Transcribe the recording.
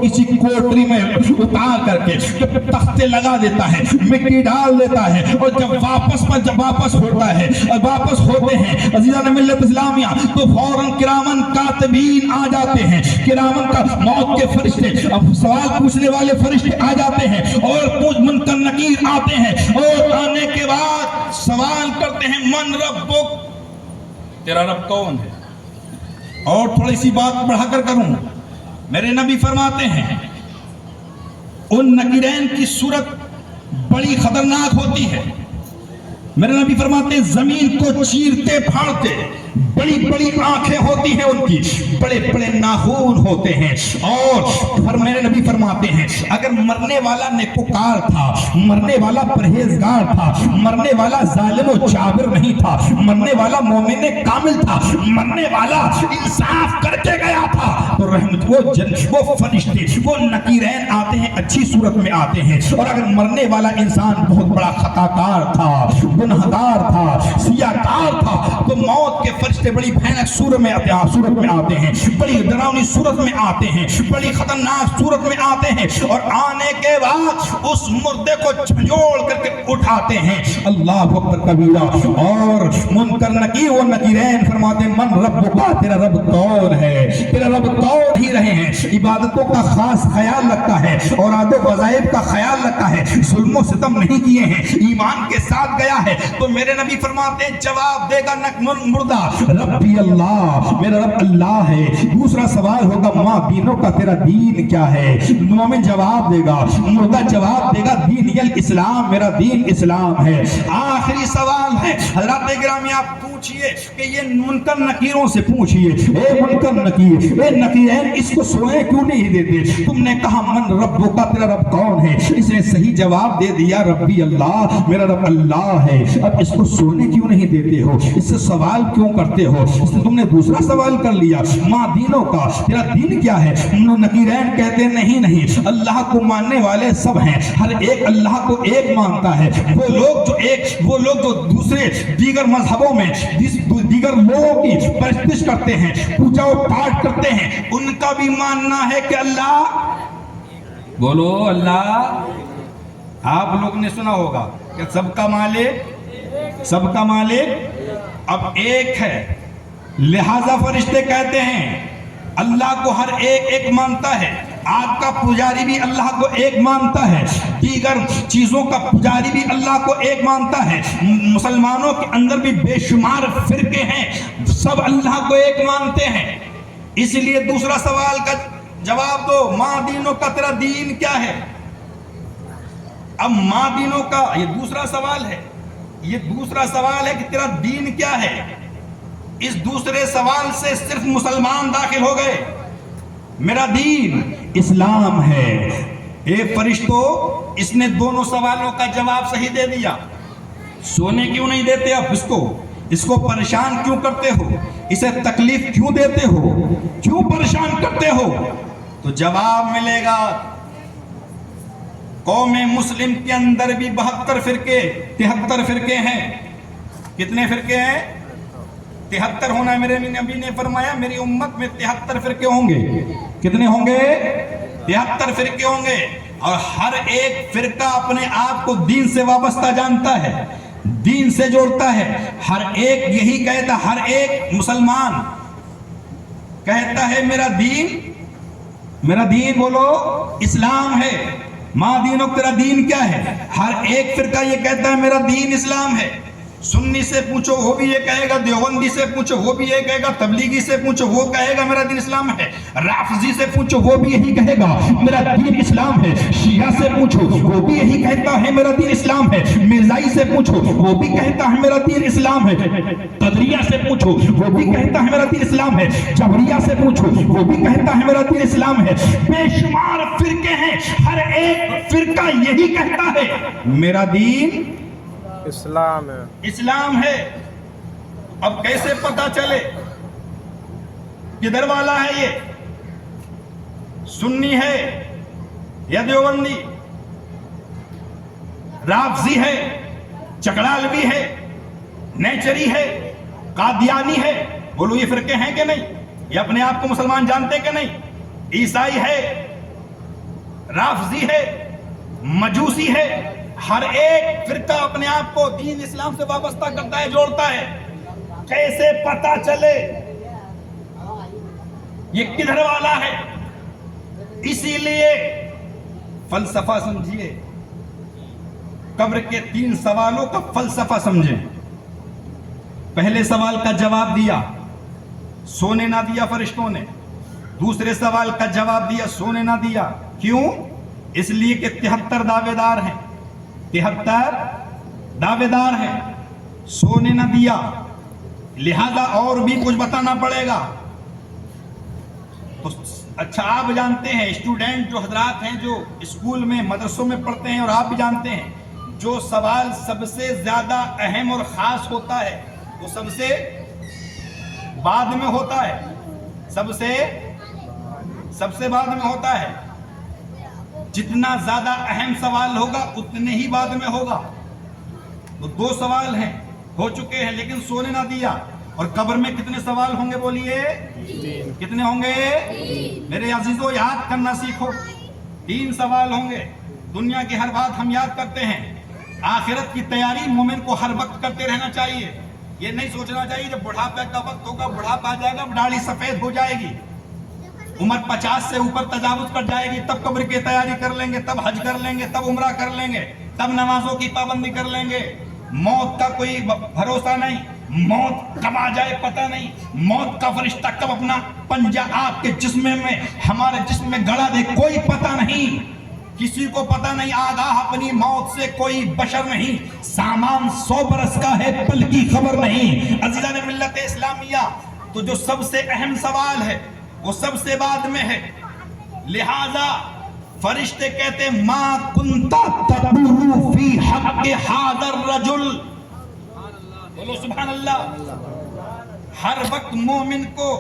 किसी कोठरी में उतार करके तख्ते लगा देता है, मिट्टी डाल देता है, और जब वापस होता है, वापस होते हैं अज़ीज़ान मिल्लत इस्लामिया, तो फौरन किरामन कातिबीन आ जाते हैं, किरामन का मौत के फरिश्ते, अब सवाल पूछने वाले फरिश्ते आ जाते हैं, और कुछ मुनकर नकीर आते हैं, और आने के बाद सवाल करते हैं मन रब्बुक, तेरा रब कौन है। और थोड़ी सी बात बढ़ाकर करूं, मेरे नबी फरमाते हैं उन नकीरैन की सूरत बड़ी खतरनाक होती है। मेरे नबी फरमाते हैं जमीन को चीरते फाड़ते, बड़ी बड़ी आंखें होती हैं उनकी, बड़े बड़े नाखून होते हैं, और मेरे नबी फरमाते हैं अगर मरने वाला नेकोकार था, मरने वाला परहेजगार था, मरने वाला जालिम व जाबिर नहीं था, मरने वाला मोमिन कामिल था, मरने वाला इंसाफ करके गया था, तो रहमत वो फरिश्ते वो नकीरैन आते हैं, अच्छी सूरत में आते हैं। और अगर मरने वाला इंसान बहुत बड़ा खताकार था, गुनहगार था, सियाकार था, तो मौत के फरिश्ते बड़ी भयानक सूरत में आते हैं, बड़ी डरावनी सूरत में आते हैं, बड़ी खतरनाक सूरत में आते हैं, और आने के बाद उस मुर्दे को झंझोड़ करके उठाते हैं। अल्लाह अकबर कबीरा। और मुनकर नकीर व नकीरैन फरमाते मन रब्बुका, तेरा रब कौन है, तेरा रब कौन ही रहे हैं। इबादतों का खास ख्याल रखता है और आदो वज़ाइफ का ख्याल रखता है, जुल्म सितम नहीं किए हैं, ईमान के साथ गया है, तो मेरे नबी फरमाते हैं जवाब देगा मुर्दा रब्बी अल्लाह, मेरा रब अल्लाह है। दूसरा सवाल होगा माँ दीनों का, तेरा दीन क्या है। मोमिन जवाब देगा, मुर्दा जवाब देगा दीन यल इस्लाम, मेरा दीन इस्लाम है। आखिरी सवाल है हज़रात गिरामी, आप पूछिए कि ये मुनकर नकीरों से पूछिए, ए मुनकर नकीर, ए नकीरैन इसको सोए क्यों नहीं देते। तुमने कहा मन रब्बुका, तेरा रब कौन है, इसने सही जवाब दे दिया रब्बी अल्लाह, मेरा रब अल्लाह है। अब इसको सोने क्यों नहीं देते हो, इससे सवाल क्यों करते हो। इसलिए तुमने दूसरा सवाल कर लिया माँ दीनों का, तेरा दीन क्या है। नकीरैन कहते नहीं, अल्लाह को मानने वाले सब हैं, हर एक अल्लाह को एक मानता है। वो लोग जो दूसरे दीगर मजहबों में दीगर लोगों की परस्तिश करते हैं, पूजा और पाठ करते हैं, उनका भी मानना है कि अल्लाह, बोलो अल्लाह। आप लोग ने सुना होगा कि सबका मालिक अब एक है, लिहाजा फरिश्ते कहते हैं अल्लाह को हर एक मानता है। आग का पुजारी भी अल्लाह को एक मानता है, दीगर चीजों का पुजारी भी अल्लाह को एक मानता है। मुसलमानों के अंदर भी बेशुमार फिरके हैं, सब अल्लाह को एक मानते हैं। इसलिए दूसरा सवाल का जवाब दो, माँ दीनों का, तेरा दीन क्या है। अब माँ दीनों का ये दूसरा सवाल है, ये दूसरा सवाल है कि तेरा दीन क्या है। इस दूसरे सवाल से सिर्फ मुसलमान दाखिल हो गए। मेरा दीन इस्लाम है। ए फरिश्तों, इसने दोनों सवालों का जवाब सही दे दिया। सोने क्यों नहीं देते आप इसको परेशान क्यों करते हो, इसे तकलीफ क्यों देते हो, क्यों परेशान करते हो। तो जवाब मिलेगा कौम मुस्लिम के अंदर भी 73 फिरके हैं। कितने फिरके हैं? 73 होना है। मेरे नबी ने फरमाया मेरी उम्मत में 73 फिरके होंगे। कितने होंगे? 73 फिरके होंगे। और हर एक फिरका अपने आप को दीन से वाबस्ता जानता है, दीन से जोड़ता है। हर एक यही कहता, हर एक मुसलमान कहता है मेरा दीन बोलो इस्लाम है। माँ दीनों, तेरा दीन क्या है? हर एक फिरका ये कहता है मेरा दीन इस्लाम है। सुन्नी से पूछो वो भी ये कहेगा, देवबंदी से पूछो वो भी ये कहेगा, तबलीगी से पूछो वो कहेगा मेरा दीन इस्लाम है, राफजी से पूछो वो भी यही कहेगा मेरा दीन इस्लाम है, शिया से पूछो वो भी यही कहता है मेरा दीन इस्लाम है, मिर्जाई से पूछो वो भी कहता है मेरा दीन इस्लाम है, कदरिया से पूछो वो भी कहता है मेरा दीन इस्लाम है, जबरिया से पूछो वो भी कहता है मेरा दीन इस्लाम है। बेशुमार फिरके हैं, हर एक फिरका यही कहता है मेरा दीन इस्लाम है। अब कैसे पता चले किधर वाला है ये? सुन्नी है या देवबंदी, राफजी है, चकड़ालवी है, नेचरी है, कादियानी है? बोलो ये फिरके हैं कि नहीं? ये अपने आप को मुसलमान जानते कि नहीं? ईसाई है, رافضی ہے، مجوسی ہے، ہر ایک فرقہ اپنے آپ کو دین اسلام سے وابستہ کرتا ہے، جوڑتا ہے. کیسے پتا چلے یہ کدھر والا ہے؟ اسی لیے فلسفہ سمجھیے، قبر کے 3 سوالوں کا فلسفہ سمجھیں. پہلے سوال کا جواب دیا، سونے نہ دیا فرشتوں نے. دوسرے سوال کا جواب دیا، سونے نہ دیا. کیوں؟ اس لیے کہ 73 دعوے دار ہیں، 73 دعوے دار ہیں. سونے نہ دیا، لہذا اور بھی کچھ بتانا پڑے گا. تو اچھا، آپ جانتے ہیں اسٹوڈنٹ جو حضرات ہیں جو اسکول میں مدرسوں میں پڑھتے ہیں، اور آپ بھی جانتے ہیں جو سوال سب سے زیادہ اہم اور خاص ہوتا ہے وہ سب سے بعد میں ہوتا ہے، سب سے بعد میں ہوتا ہے. جتنا زیادہ اہم سوال ہوگا اتنے ہی بعد میں ہوگا. تو 2 سوال ہیں، ہو چکے ہیں، لیکن سونے نہ دیا. اور قبر میں کتنے سوال ہوں گے بولیے؟ کتنے ہوں گے میرے عزیزو؟ یاد کرنا سیکھو. 3 سوال ہوں گے. دنیا کی ہر بات ہم یاد کرتے ہیں، آخرت کی تیاری مومن کو ہر وقت کرتے رہنا چاہیے. یہ نہیں سوچنا چاہیے جب بڑھاپے کا وقت ہوگا، بڑھاپا آ جائے گا، داڑھی سفید ہو جائے گی، عمر 50 سے اوپر تجاوز کر جائے گی، تب قبر کی تیاری کر لیں گے، تب حج کر لیں گے، تب عمرہ کر لیں گے، تب نمازوں کی پابندی کر لیں گے. موت کا کوئی بھروسہ نہیں، موت کب آ جائے پتہ نہیں، موت کا فرشتہ کب اپنا پنجہ آپ کے جسم میں، ہمارے جسم میں گڑا دے، کوئی پتہ نہیں، کسی کو پتہ نہیں. آگاہ اپنی موت سے کوئی بشر نہیں. سامان 100 برس کا ہے، پل کی خبر نہیں. عزیزان ملت اسلامیہ، تو جو سب سے اہم سوال ہے وہ سب سے بعد میں ہے. لہذا فرشتے کہتے ما کنت تقول فی حق ھذا الرجل. بولو سبحان اللہ. ہر وقت مومن کو